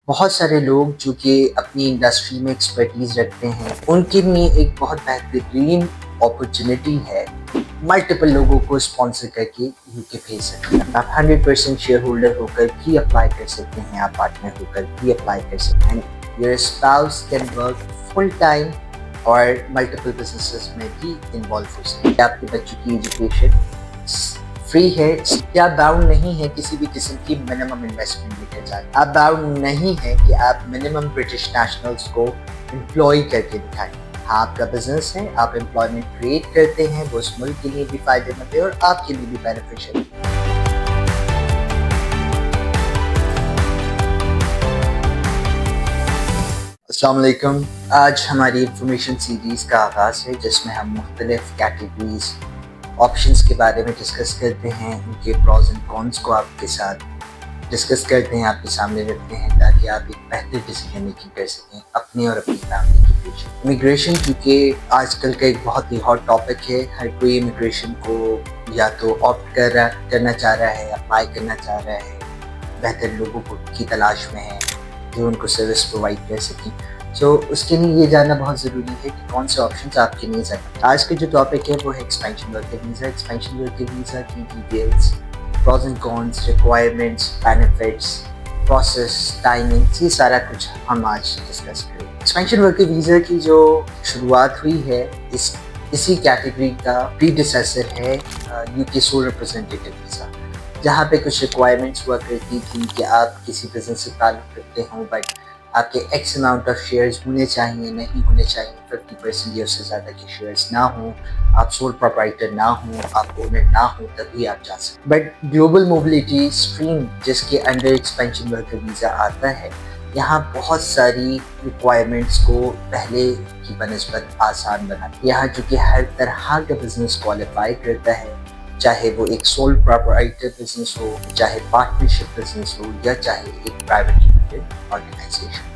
بہت سارے لوگ جو کہ اپنی انڈسٹری میں ایکسپرٹیز رکھتے ہیں ان کے لیے ایک بہت بہترین اپرچونٹی ہے ملٹیپل لوگوں کو اسپانسر کر کے یو کے بھیج سکتے ہیں. آپ 100% شیئر ہولڈر ہو کر بھی اپلائی کر سکتے ہیں, آپ پارٹنر ہو کر بھی اپلائی کر سکتے ہیں. Your spouse can work full time اور ملٹیپل بزنسز میں بھی انوالو ہو سکتے ہیں. آپ کے بچوں کی ایجوکیشن فری ہے یا باؤنڈ نہیں ہے کسی بھی قسم کی منیمم انویسٹمنٹ لے کر جائیں. آپ باؤنڈ نہیں ہے کہ آپ منیمم برٹش نیشنلز کو امپلائی کر کے دکھائیں. آپ کا بزنس ہے, آپ امپلائمنٹ کریٹ کرتے ہیں, وہ اس ملک کے لیے بھی فائدے مند ہے اور آپ کے لیے بھی بینیفیشل ہے. السلام علیکم. آج ہماری انفارمیشن سیریز کا آغاز ہے جس میں ہم مختلف کیٹیگریز آپشنز کے بارے میں ڈسکس کرتے ہیں, ان کے پروز اینڈ کونس کو آپ کے ساتھ ڈسکس کرتے ہیں, آپ کے سامنے رکھتے ہیں تاکہ آپ ایک بہتر ڈیسیجن میکنگ کر سکیں اپنے اور اپنی فیملی کے فیوچر. امیگریشن کیونکہ آج کل کا ایک بہت ہی ہاٹ ٹاپک ہے. ہر کوئی امیگریشن کو یا تو آپٹ کرنا چاہ رہا ہے, اپلائی کرنا چاہ رہا ہے, بہتر لوگوں کی تلاش میں ہے جو ان کو سروس پرووائڈ کر سکیں. سو اس کے لیے یہ جاننا بہت ضروری ہے کہ کون سے آپشنز آپ کے لیے ہیں. آج کا جو ٹاپک ہے وہ ہے expansion worker visa. Expansion worker visa کی details, pros and cons, requirements, benefits, process, timing, یہ سارا کچھ ہم آج ڈسکس کریں گے. ایکسپینشن ورکر ویزا کی جو شروعات ہوئی ہے اسی کیٹیگری کا پریڈیسیسر ہے یو کے سول ریپرزینٹیٹیو ویزا, جہاں پہ کچھ ریکوائرمنٹس ہوا کرتی تھی کہ آپ کسی بزنس سے تعلق رکھتے ہوں بٹ آپ کے ایکس اماؤنٹ آف شیئرز ہونے چاہیے, نہیں ہونے چاہیے 50% یا اس سے زیادہ کے شیئرز نہ ہوں, آپ سول پروپرائٹر نہ ہوں, آپ اونر نہ ہوں, تبھی آپ جا سکتے. بٹ گلوبل موبلٹی اسٹریم جس کے انڈر ایکسپینشن ورکر ویزا آتا ہے, یہاں بہت ساری ریکوائرمنٹس کو پہلے کی بنسبت آسان بنا. یہاں چونکہ ہر طرح کا بزنس کوالیفائی کرتا ہے, چاہے وہ ایک سول پروپرائٹر بزنس ہو, چاہے پارٹنرشپ بزنس ہو, یا چاہے ایک پرائیویٹ لمیٹڈ آرگنائزیشن.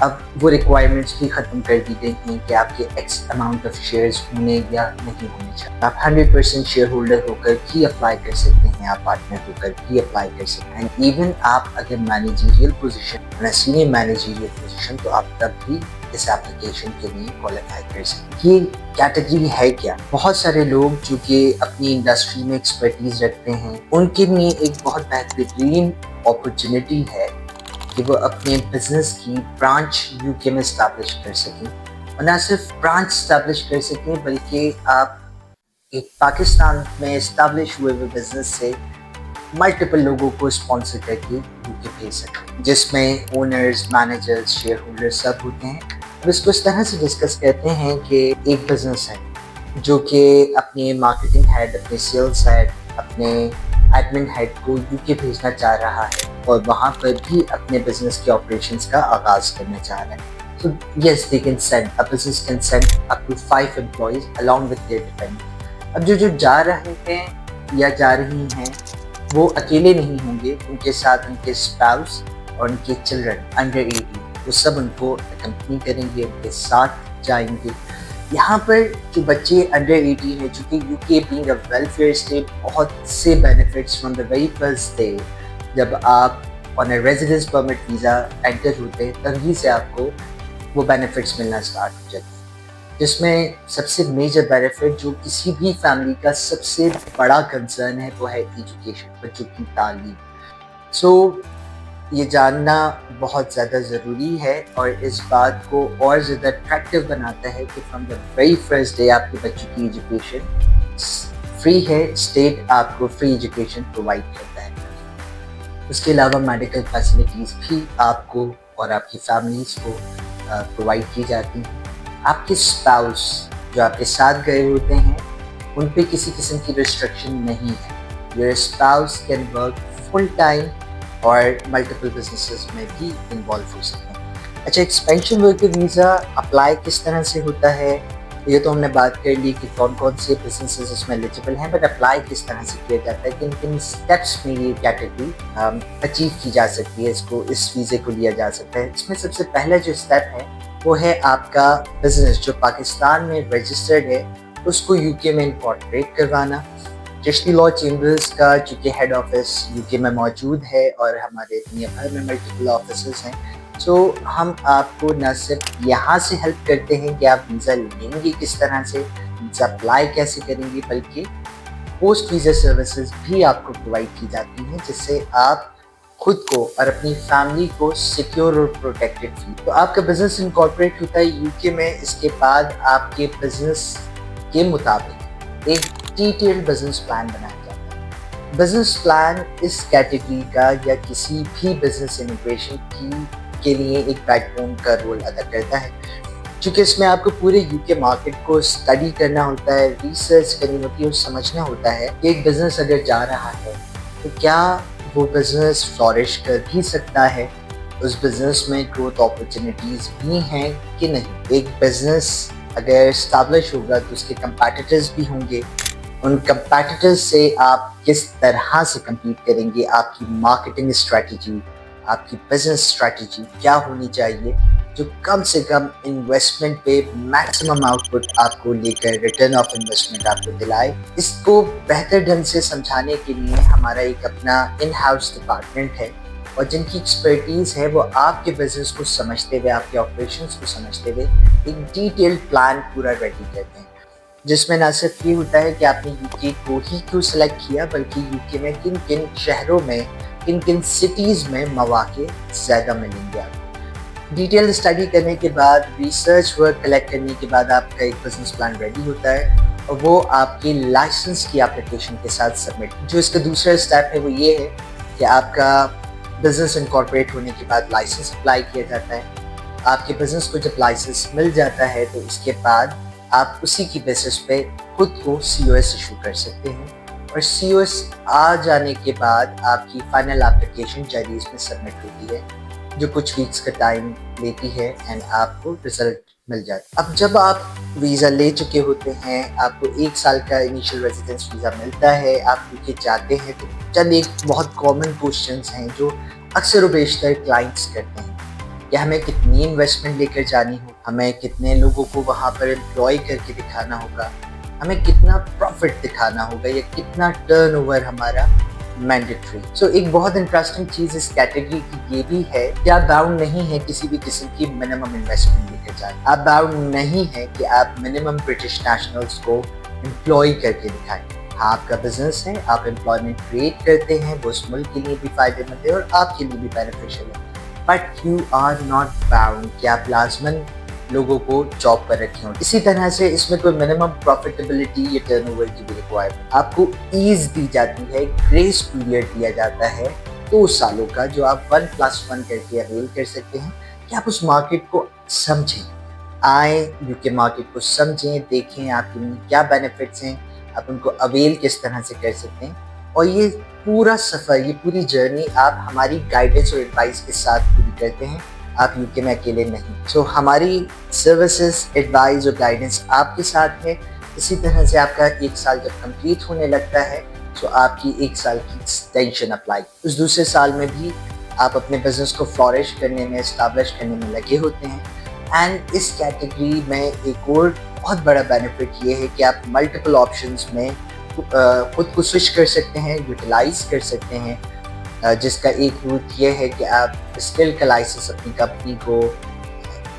اب وہ ریکوائرمنٹس بھی ختم کر دی گئی ہیں کہ آپ کے ایکس اماؤنٹ آف شیئرز ہونے یا نہیں ہونے چاہیے. آپ 100% شیئر ہولڈر ہو کر بھی اپلائی کر سکتے ہیں, آپ پارٹنر ہو کر بھی اپلائی کر سکتے ہیں. ایون آپ اگر managerial position, senior managerial position, تو آپ تب بھی اس اپلیکیشن کے لیے کوالیفائی کر سکتے ہیں. یہ کیٹیگری ہے کیا؟ بہت سارے لوگ جو کہ اپنی انڈسٹری میں ایکسپرٹیز رکھتے ہیں ان کے لیے ایک بہت بہترین اپرچونٹی ہے کہ وہ اپنے بزنس کی برانچ یو کے میں اسٹیبلش کر سکیں, اور نہ صرف برانچ اسٹیبلش کر سکیں بلکہ آپ ایک پاکستان میں اسٹیبلش ہوئے بزنس سے ملٹیپل لوگوں کو اسپانسر کر کے یو کے بھیج سکیں, جس میں اونرز, مینیجرز, شیئر ہولڈرز سب ہوتے ہیں. اب اس کو اس طرح سے ڈسکس کرتے ہیں کہ ایک بزنس ہے جو کہ اپنے مارکیٹنگ ہیڈ, اپنے سیلز ہیڈ, اپنے ایڈمن ہیڈ کو یو کے بھیجنا چاہ رہا ہے اور وہاں پر بھی اپنے بزنس کے آپریشنز کا آغاز کرنا چاہ رہے ہیں. So yes, they can send, a business can send up to 5 employees along with their dependents. اب جو جا رہے ہیں یا جا رہی ہیں وہ اکیلے نہیں ہوں گے, ان کے ساتھ ان کے اسپاؤس اور ان کے چلڈرن انڈر 18, وہ سب ان کو اکمپنی کریں گے, ان کے ساتھ جائیں گے. یہاں پر جو بچے انڈر 18 ہیں, چونکہ یو کے بینگ اے ویلفیئر اسٹیٹ, بہت سے benefits from the very first day جب آپ آن اے ریزیڈنس پرمٹ ویزا انٹر ہوتے ہیں تبھی سے آپ کو وہ بینیفٹس ملنا اسٹارٹ ہو جاتے ہیں, جس میں سب سے میجر بینیفٹ جو کسی بھی فیملی کا سب سے بڑا کنسرن ہے وہ ہے ایجوکیشن, بچوں کی تعلیم. سو یہ جاننا بہت زیادہ ضروری ہے اور اس بات کو اور زیادہ اٹریکٹیو بناتا ہے کہ from the very first day آپ کے بچوں کی ایجوکیشن فری ہے, اسٹیٹ آپ کو فری ایجوکیشن پرووائڈ کرتا ہے. اس کے علاوہ میڈیکل فیسلٹیز بھی آپ کو اور آپ کی فیملیز کو پرووائڈ کی جاتی ہیں. آپ کے اسپاؤس جو آپ کے ساتھ گئے ہوتے ہیں ان پہ کسی قسم کی ریسٹرکشن نہیں ہے. Your spouse can work full time اور ملٹیپل بزنسز میں بھی انوالو ہو سکتے ہیں. اچھا, ایکسپینشن ورکر ویزا اپلائی کس طرح سے ہوتا ہے یہ تو ہم نے بات کر لی کہ کون کون سے بزنسز اس میں ایلیجیبل ہیں, بٹ اپلائی کس طرح سے کیا جاتا ہے, کن کن اسٹیپس میں یہ کیٹیگری اچیو کی جا سکتی ہے, اس ویزے کو لیا جا سکتا ہے. اس میں سب سے پہلا جو اسٹیپ ہے وہ ہے آپ کا بزنس جو پاکستان میں رجسٹرڈ ہے اس کو یو کے میں انکارپوریٹ کروانا. چشتی لاء چیمبرز کا چونکہ ہیڈ آفس یو کے میں موجود ہے اور ہمارے دنیا بھر میں ملٹیپل آفیسز ہیں، تو ہم آپ کو نہ صرف یہاں سے ہیلپ کرتے ہیں کہ آپ ویزا لیں گے کس طرح سے، ویزا اپلائی کیسے کریں گے، بلکہ پوسٹ ویزا سروسز بھی آپ کو پرووائڈ کی جاتی ہیں، جس سے آپ خود کو اور اپنی فیملی کو سیکیور اور پروٹیکٹڈ فیل۔ تو آپ کا بزنس انکارپوریٹ ہوتا ہے یو کے میں، اس کے بعد آپ کے بزنس کے مطابق ایک ڈیٹیلڈ بزنس پلان بنایا جاتا ہے۔ بزنس پلان اس کیٹیگری کا یا کسی بھی بزنس انویشن کے لیے ایک بیک بون کا رول ادا کرتا ہے، چونکہ اس میں آپ کو پورے یو کے مارکیٹ کو اسٹڈی کرنا ہوتا ہے، ریسرچ کرنی ہوتی ہے اور سمجھنا ہوتا ہے کہ ایک بزنس اگر جا رہا ہے تو کیا وہ بزنس فلورش کر بھی سکتا ہے، اس بزنس میں گروتھ اپرچونیٹیز بھی ہیں کہ نہیں۔ ایک بزنس اگر اسٹیبلش ہوگا تو اس کے کمپیٹیٹرز بھی ہوں گے، ان کمپیٹیٹرز سے آپ کس طرح سے کمپیٹ کریں گے، آپ کی مارکیٹنگ اسٹریٹجی، آپ کی بزنس اسٹریٹجی کیا ہونی چاہیے جو کم سے کم انویسٹمنٹ پہ میکسیمم آؤٹ پٹ آپ کو لے کر ریٹرن آف انویسٹمنٹ آپ کو دلائے۔ اس کو بہتر ڈھنگ سے سمجھانے کے لیے ہمارا ایک اپنا ان ہاؤس ڈپارٹمنٹ ہے، اور جن کی ایکسپرٹیز ہے وہ آپ کے بزنس کو سمجھتے ہوئے، آپ کے آپریشنس کو سمجھتے ہوئے ایک ڈیٹیلڈ پلان پورا ریڈی کرتے ہیں، جس میں نہ صرف یہ ہوتا ہے کہ آپ نے یو کے کو ہی کیوں سلیکٹ کیا، بلکہ یو کے میں کن کن شہروں میں، کن کن سٹیز میں مواقع زیادہ ملیں گے۔ آپ ڈیٹیل اسٹڈی کرنے کے بعد، ریسرچ ورک کلیکٹ کرنے کے بعد آپ کا ایک بزنس پلان ریڈی ہوتا ہے، اور وہ آپ کی لائسنس کی اپلیکیشن کے ساتھ سبمٹ۔ جو اس کا دوسرا اسٹیپ ہے وہ یہ ہے کہ آپ کا بزنس انکارپوریٹ ہونے کے بعد لائسنس اپلائی کیا جاتا ہے۔ آپ کے بزنس کو جب لائسنس مل جاتا ہے تو اس کے بعد آپ اسی کی بیسس پہ خود کو سی او ایس ایشو کر سکتے ہیں، اور سی او ایس آ جانے کے بعد آپ کی فائنل اپلیکیشن جریز میں سبمٹ ہوتی ہے، جو کچھ ویکس کا ٹائم لیتی ہے، اینڈ آپ کو رزلٹ مل جاتا ہے۔ اب جب آپ ویزا لے چکے ہوتے ہیں، آپ کو 1 سال کا انیشیل ریزیڈنس ویزا ملتا ہے، آپ یو کے جاتے ہیں، تو چند ایک بہت کامن کوشچنس ہیں جو اکثر و بیشتر کلائنٹس کرتے ہیں کہ ہمیں کتنی انویسٹمنٹ لے کر جانی ہو، ہمیں کتنے لوگوں کو وہاں پر امپلائی کر کے دکھانا ہوگا، ہمیں کتنا پروفٹ دکھانا ہوگا، یا کتنا ٹرن اوور ہمارا مینڈیٹری۔ سو ایک بہت انٹرسٹنگ چیز اس کیٹیگری کی یہ بھی ہے کہ آپ باؤنڈ نہیں ہے کسی بھی قسم کی منیمم انویسٹمنٹ لے کر جائیں، آپ باؤنڈ نہیں ہے کہ آپ منیمم برٹش نیشنلز کو امپلائی کر کے دکھائیں۔ ہاں، آپ کا بزنس ہے، آپ امپلائمنٹ کریٹ کرتے ہیں، وہ اس ملک کے لیے بھی فائدہ مند ہے اور آپ کے لیے بھی بینیفیشل ہے، but you are not bound کہ آپ لازماً لوگوں کو جاب پر رکھے ہوں۔ اسی طرح سے اس میں کوئی منیمم پروفیٹیبلٹی یا ٹرن اوور کی بھی ریکوائرمنٹ، آپ کو ایز دی جاتی ہے، گریس پیریڈ دیا جاتا ہے 2 سالوں کا، جو آپ 1+1 کر کے اویل کر سکتے ہیں کہ آپ اس مارکیٹ کو سمجھیں، آئیں یو کے مارکیٹ کو سمجھیں، دیکھیں آپ کے لیے کیا بینیفٹس ہیں، آپ ان کو اویل کس طرح سے کر سکتے ہیں، اور یہ پورا سفر، یہ پوری جرنی آپ ہماری گائیڈنس اور ایڈوائس کے ساتھ پوری کرتے ہیں، آپ یو کے میں اکیلے نہیں۔ سو ہماری سروسز، ایڈوائز اور گائیڈنس آپ کے ساتھ ہے۔ اسی طرح سے آپ کا 1 سال جب کمپلیٹ ہونے لگتا ہے تو آپ کی 1 سال کی ایکسٹینشن اپلائی، اس دوسرے سال میں بھی آپ اپنے بزنس کو فلورش کرنے میں، اسٹیبلش کرنے میں لگے ہوتے ہیں۔ اینڈ اس کیٹیگری میں ایک اور بہت بڑا بینیفٹ یہ ہے کہ آپ ملٹیپل آپشنز میں خود کو سوئچ کر سکتے ہیں، یوٹیلائز کر سکتے ہیں، جس کا ایک روٹ یہ ہے کہ آپ اسکل کا لائسنس اپنی کمپنی کو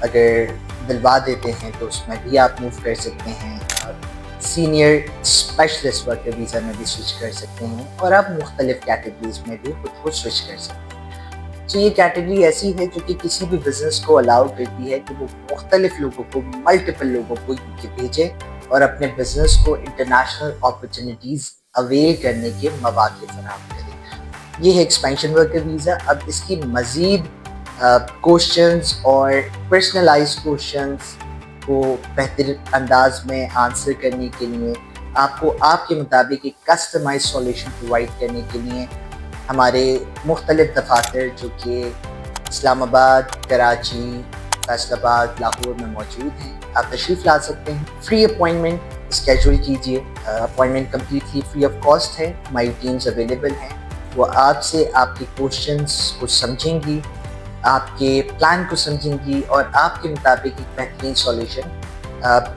اگر دلوا دیتے ہیں تو اس میں بھی آپ موو کر سکتے ہیں، سینئر اسپیشلسٹ ورکر ویزا میں بھی سوئچ کر سکتے ہیں، اور آپ مختلف کیٹیگریز میں بھی خود کو سوئچ کر سکتے ہیں۔ تو یہ کیٹیگری ایسی ہے جو کہ کسی بھی بزنس کو الاؤ کرتی ہے کہ وہ مختلف لوگوں کو، ملٹیپل لوگوں کو یو کے بھیجے اور اپنے بزنس کو انٹرنیشنل اپرچونیٹیز اویل کرنے کے مواقع فراہم کرے۔ یہ ہے ایکسپینشن ورکر ویزا۔ اب اس کی مزید کوشچنز اور پرسنلائز کوشچنز کو بہتر انداز میں آنسر کرنے کے لیے، آپ کو آپ کے مطابق ایک کسٹمائز سولوشن پرووائڈ کرنے کے لیے ہمارے مختلف دفاتر جو کہ اسلام آباد، کراچی، فیصل آباد، لاہور میں موجود ہیں، آپ تشریف لا سکتے ہیں۔ فری اپوائنٹمنٹ اسکیجول کیجیے، appointment completely free of cost ہے، ہماری ٹیمز اویلیبل ہیں، وہ آپ سے آپ کے کوشچنس کو سمجھیں گی، آپ کے پلان کو سمجھیں گی، اور آپ کے مطابق ایک بہترین سولوشن،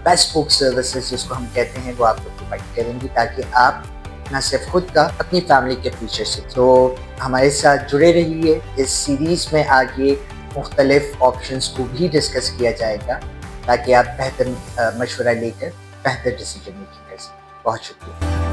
بیسٹ فوک سروسز جس کو ہم کہتے ہیں، وہ آپ کو پرووائڈ کریں گی، تاکہ آپ نہ صرف خود کا، اپنی فیملی کے فیوچر سے۔ تو ہمارے ساتھ جڑے رہیے، اس سیریز میں آگے مختلف آپشنس کو بھی ڈسکس کیا جائے گا تاکہ آپ بہتر مشورہ لے کر بہتر ڈیسیجن میکنگ کر سکیں۔ بہت شکریہ۔